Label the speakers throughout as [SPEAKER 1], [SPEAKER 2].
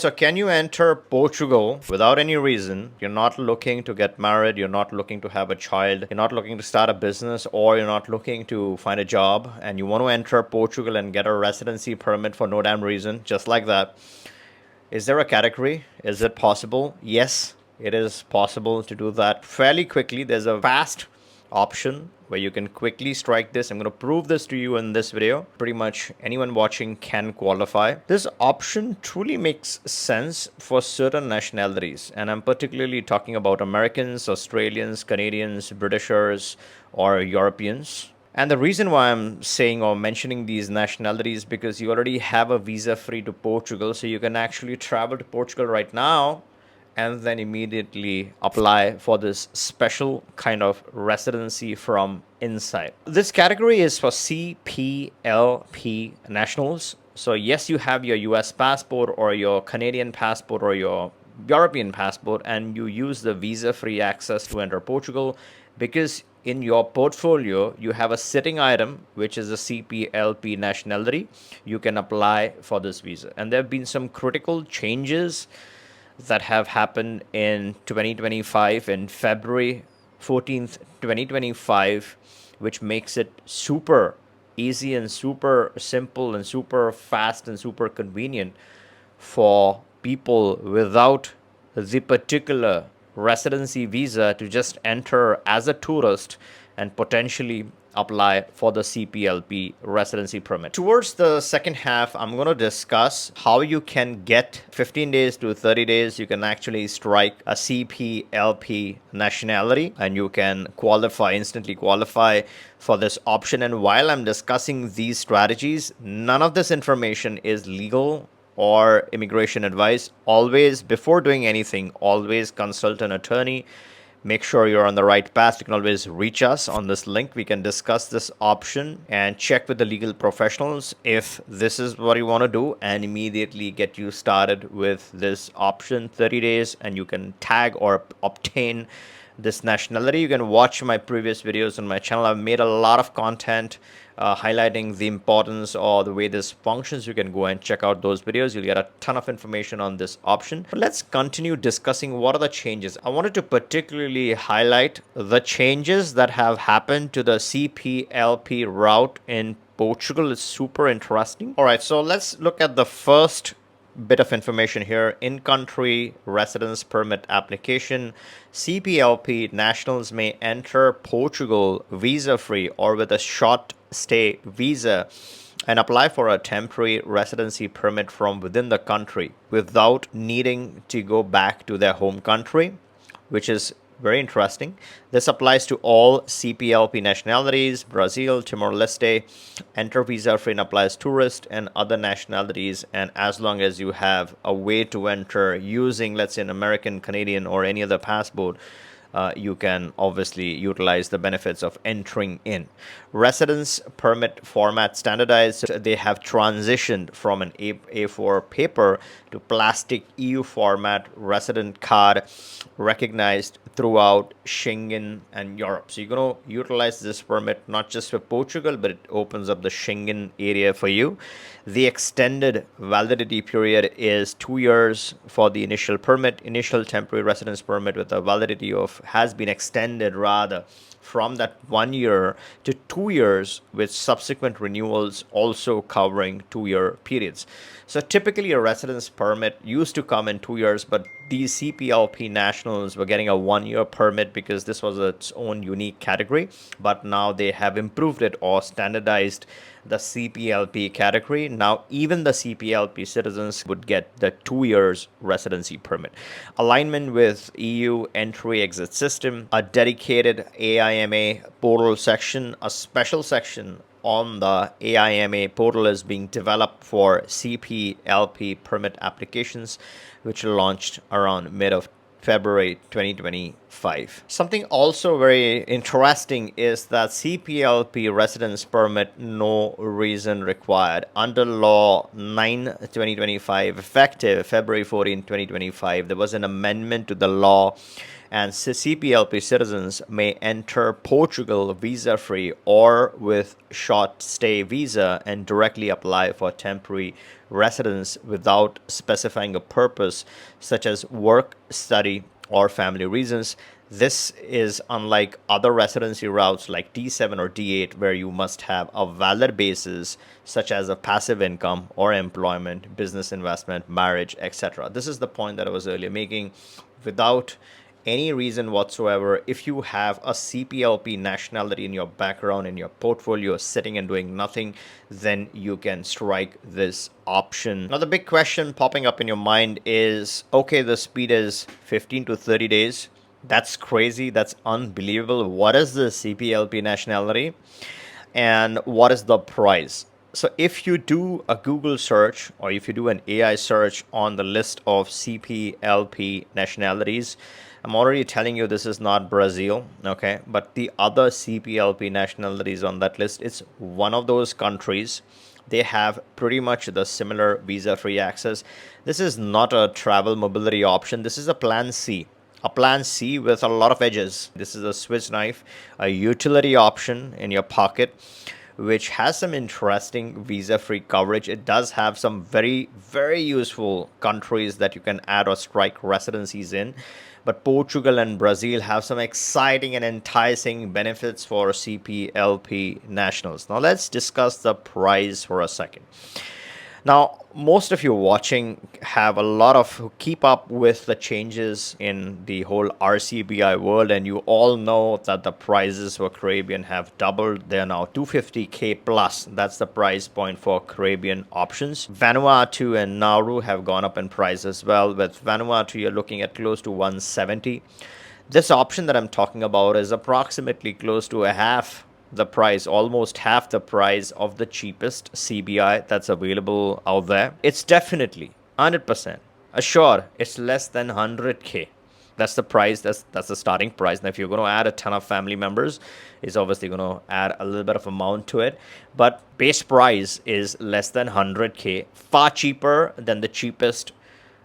[SPEAKER 1] So can you enter Portugal without any reason? You're not looking to get married, you're not looking to have a child, you're not looking to start a business, or you're not looking to find a job, and you want to enter Portugal and get a residency permit for no damn reason, just like that. Is there a category? Is it possible? Yes, it is possible to do that fairly quickly. There's a fast option where you can quickly strike this. I'm going to prove this to you in this video. Pretty much anyone watching can qualify. This option truly makes sense for certain nationalities, and I'm particularly talking about Americans, Australians, Canadians, Britishers, or Europeans. And the reason why I'm saying or mentioning these nationalities because you already have a visa free to Portugal, so you can actually travel to Portugal right now and then immediately apply for this special kind of residency from inside. This category is for CPLP nationals. So yes, you have your US passport or your Canadian passport or your European passport, and you use the visa free access to enter Portugal because in your portfolio you have a sitting item which is a CPLP nationality. You can apply for this visa, and there have been some critical changes that have happened in 2025 in February 14th 2025, which makes it super easy and super simple and super fast and super convenient for people without the particular residency visa to just enter as a tourist and potentially apply for the CPLP residency permit. Towards the second half, I'm going to discuss how you can get 15 days to 30 days. You can actually strike a CPLP nationality and you can instantly qualify for this option. And while I'm discussing these strategies, none of this information is legal or immigration advice. Always, before doing anything, always consult an attorney. Make sure you're on the right path. You can always reach us on this link. We can discuss this option and check with the legal professionals if this is what you want to do and immediately get you started with this option 30 days, and you can tag or obtain this nationality. You can watch my previous videos on my channel. I've made a lot of content highlighting the importance or the way this functions. You can go and check out those videos. You'll get a ton of information on this option. But let's continue discussing what are the changes. I wanted to particularly highlight the changes that have happened to the CPLP route in Portugal. It's super interesting. All right, so let's look at the first bit of information here. In-country residence permit application. CPLP nationals may enter Portugal visa-free or with a short stay visa and apply for a temporary residency permit from within the country without needing to go back to their home country, which is very interesting. This applies to all CPLP nationalities. Brazil, Timor-Leste, enter visa free and applies tourist and other nationalities. And as long as you have a way to enter using, let's say, an American, Canadian, or any other passport, you can obviously utilize the benefits of entering in. Residence permit format standardized. They have transitioned from an A4 paper to plastic EU format resident card recognized throughout Schengen and Europe. So you're going to utilize this permit not just for Portugal, but it opens up the Schengen area for you. The extended validity period is 2 years for the initial permit. Initial temporary residence permit with a validity of has been extended rather from that 1 year to 2 years, with subsequent renewals also covering 2-year periods. So typically a residence permit used to come in 2 years, but these CPLP nationals were getting a 1-year permit because this was its own unique category. But now they have improved it or standardized the CPLP category. Now even the CPLP citizens would get the 2 years residency permit. Alignment with EU entry-exit system, a dedicated AIMA portal section, a special section on the AIMA portal is being developed for CPLP permit applications, which launched around mid of February 2025. Something also very interesting is that CPLP residence permit, no reason required. Under Law 9/2025, effective February 14, 2025, there was an amendment to the law and CPLP citizens may enter Portugal visa free or with short stay visa and directly apply for temporary residence without specifying a purpose such as work, study, or family reasons. This is unlike other residency routes like D7 or D8, where you must have a valid basis, such as a passive income or employment, business investment, marriage, etc. This is the point that I was earlier making. Without any reason whatsoever, if you have a CPLP nationality in your background, in your portfolio, sitting and doing nothing, then you can strike this option. Now, the big question popping up in your mind is, okay, the speed is 15 to 30 days. That's crazy. That's unbelievable. What is the CPLP nationality? And what is the price? So if you do a Google search or if you do an AI search on the list of CPLP nationalities, I'm already telling you this is not Brazil, okay? But the other CPLP nationalities on that list, it's one of those countries. They have pretty much the similar visa-free access. This is not a travel mobility option. This is a plan C. A plan C with a lot of edges. This is a Swiss knife, a utility option in your pocket, which has some interesting visa-free coverage. It does have some very, very useful countries that you can add or strike residencies in. But Portugal and Brazil have some exciting and enticing benefits for CPLP nationals. Now let's discuss the price for a second. Now, most of you watching have a lot of who keep up with the changes in the whole RCBI world, and you all know that the prices for Caribbean have doubled. They're now 250K plus. That's the price point for Caribbean options. Vanuatu and Nauru have gone up in price as well. With Vanuatu, you're looking at close to 170. This option that I'm talking about is approximately close to a half the price, almost half the price of the cheapest CBI that's available out there. It's definitely 100% assured it's less than 100K. That's the price. That's the starting price. Now, if you're going to add a ton of family members, it's obviously going to add a little bit of amount to it. But base price is less than 100K, far cheaper than the cheapest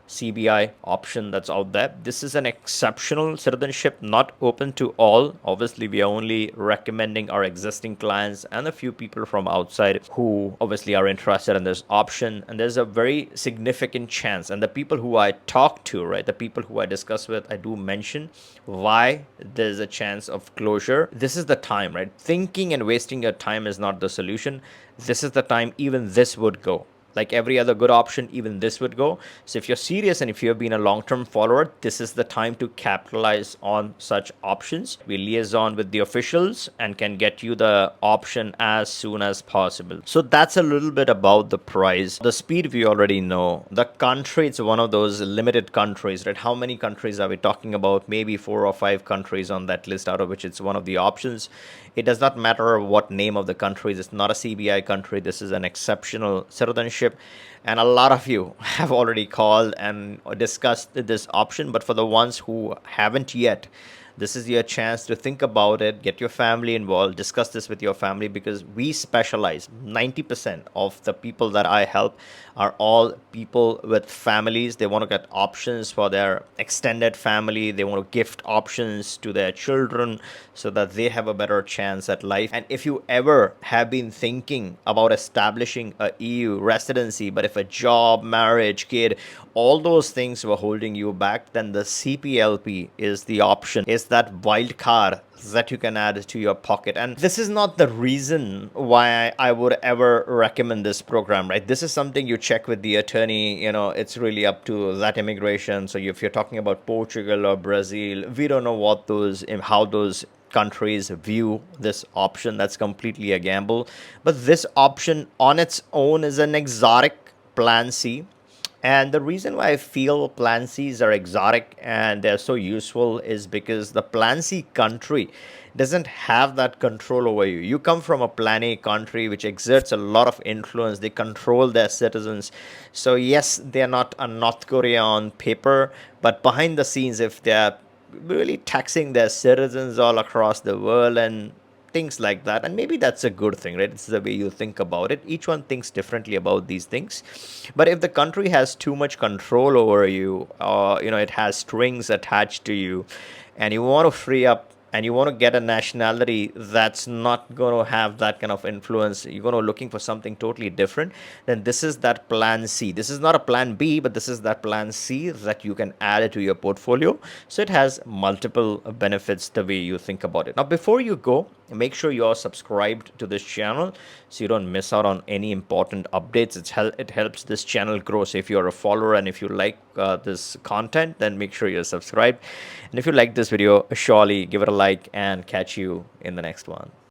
[SPEAKER 1] CBI option that's out there. This is an exceptional citizenship, not open to all. Obviously, we are only recommending our existing clients and a few people from outside who obviously are interested in this option. And there's a very significant chance. And the people who I talk to, right, the people who I discuss with, I do mention why there's a chance of closure. This is the time, right? Thinking and wasting your time is not the solution. This is the time even this would go. Like every other good option, even this would go. So if you're serious and if you have been a long-term follower, this is the time to capitalize on such options. We liaison with the officials and can get you the option as soon as possible. So that's a little bit about the price. The speed we already know. The country, it's one of those limited countries, right? How many countries are we talking about? Maybe 4 or 5 countries on that list, out of which it's one of the options. It does not matter what name of the country. It's not a CBI country. This is an exceptional citizenship. And a lot of you have already called and discussed this option. But for the ones who haven't yet, this is your chance to think about it, get your family involved, discuss this with your family, because we specialize. 90% of the people that I help are all people with families. They want to get options for their extended family. They want to gift options to their children so that they have a better chance at life. And if you ever have been thinking about establishing a EU residency, but if a job, marriage, kid, all those things were holding you back, then the CPLP is the option. It's that wild card that you can add to your pocket. And this is not the reason why I would ever recommend this program, right? This is something you check with the attorney. You know, it's really up to that immigration. So if you're talking about Portugal or Brazil, we don't know what those, how those countries view this option. That's completely a gamble. But this option on its own is an exotic plan C. And the reason why I feel Plan Cs are exotic and they're so useful is because the Plan C country doesn't have that control over you. You come from a Plan A country which exerts a lot of influence. They control their citizens. So yes, they're not a North Korea on paper, but behind the scenes, if they're really taxing their citizens all across the world and things like that. And maybe that's a good thing, right? It's the way you think about it. Each one thinks differently about these things. But if the country has too much control over you, it has strings attached to you, and you want to free up and you want to get a nationality that's not going to have that kind of influence, you're going to looking for something totally different, then this is that plan C. This is not a plan B, but this is that plan C that you can add it to your portfolio. So it has multiple benefits the way you think about it. Now, before you go, make sure you are subscribed to this channel so you don't miss out on any important updates. It helps this channel grow. So if you're a follower and if you like this content, then make sure you're subscribed. And if you like this video, surely give it a like and catch you in the next one.